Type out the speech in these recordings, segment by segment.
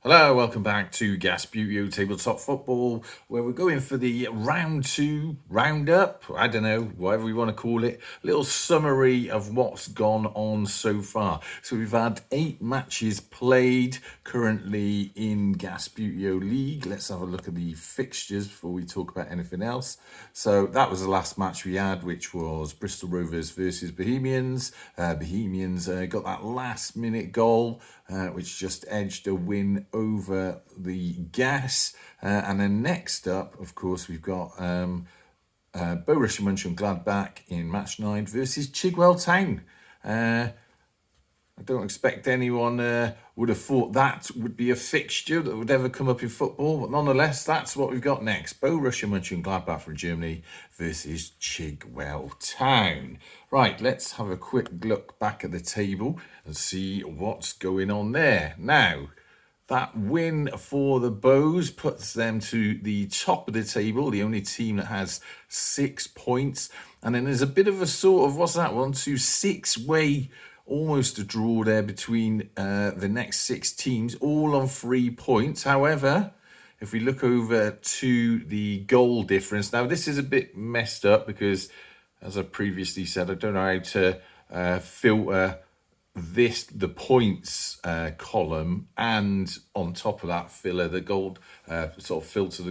Hello, welcome back to Gasbbuteo Tabletop Football, where we're going for the round two, roundup, I don't know, whatever we want to call it, little summary of what's gone on so far. So we've had 8 matches played currently in Gasbbuteo League. Let's have a look at the fixtures before we talk about anything else. So that was the last match we had, which was Bristol Rovers versus Bohemians. Bohemians got that last minute goal, which just edged a win over the Gas. And then next up, of course, we've got Borussia Mönchengladbach in match 9 versus Chigwell Town. I don't expect anyone would have thought that would be a fixture that would ever come up in football, but nonetheless, that's what we've got next. Borussia Mönchengladbach from Germany versus Chigwell Town. Right, let's have a quick look back at the table and see what's going on there. Now, that win for the Bows puts them to the top of the table, the only team that has 6 points. And then there's a bit of a sort of, 6-way, almost a draw there between the next 6 teams, all on 3 points. However, if we look over to the goal difference, now this is a bit messed up because, as I previously said, I don't know how to filter the points column, and on top of that filter the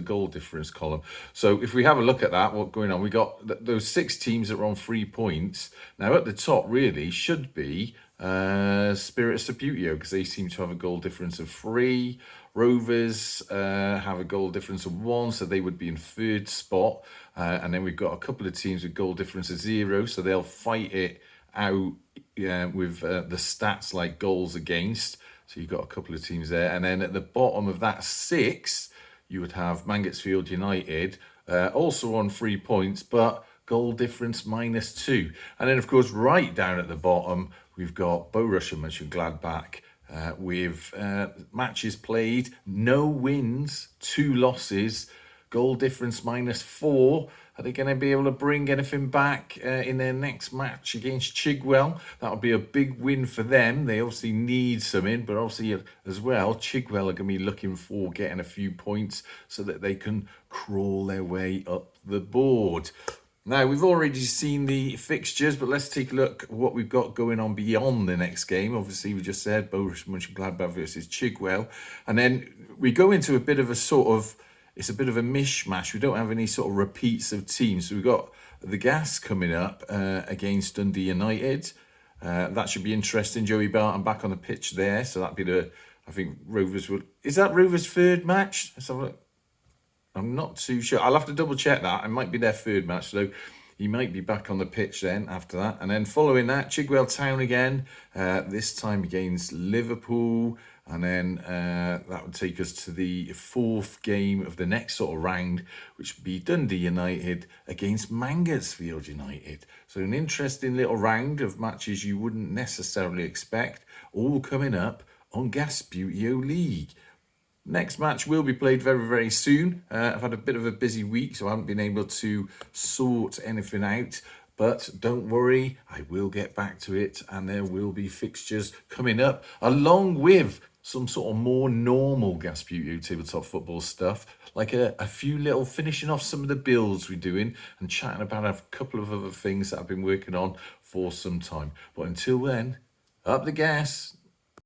goal difference column. So if we have a look at that, what's going on, we got those 6 teams that are on 3 points. Now at the top really should be Spirit of Sabuteo, because they seem to have a goal difference of 3. Rovers have a goal difference of 1, so they would be in 3rd spot. And then we've got a couple of teams with goal difference of 0, so they'll fight it out with the stats like goals against. So you've got a couple of teams there. And then at the bottom of that 6, you would have Mangotsfield United, also on 3 points, but goal difference -2. And then, of course, right down at the bottom, we've got Borussia Mönchengladbach with matches played, no wins, 2 losses, goal difference -4. Are they going to be able to bring anything back in their next match against Chigwell? That would be a big win for them. They obviously need something, but obviously as well, Chigwell are going to be looking for getting a few points so that they can crawl their way up the board. Now, we've already seen the fixtures, but let's take a look at what we've got going on beyond the next game. Obviously, we just said Borussia Mönchengladbach versus Chigwell. And then we go into a bit of a it's a bit of a mishmash. We don't have any sort of repeats of teams. So we've got the Gas coming up against Dundee United. That should be interesting. Joey Barton back on the pitch there. So that'd be I think Rovers would... Is that Rovers' 3rd match? Let's have a look. I'm not too sure. I'll have to double check that. It might be their 3rd match. So he might be back on the pitch then after that. And then following that, Chigwell Town again. This time against Liverpool. And then that would take us to the 4th game of the next sort of round, which would be Dundee United against Mangotsfield United. So an interesting little round of matches you wouldn't necessarily expect, all coming up on Gasbbuteo League. Next match will be played very, very soon. I've had a bit of a busy week, so I haven't been able to sort anything out. But don't worry, I will get back to it, and there will be fixtures coming up, along with some sort of more normal Gasbbuteo tabletop football stuff, like a few little finishing off some of the builds we're doing and chatting about a couple of other things that I've been working on for some time. But until then, up the gas.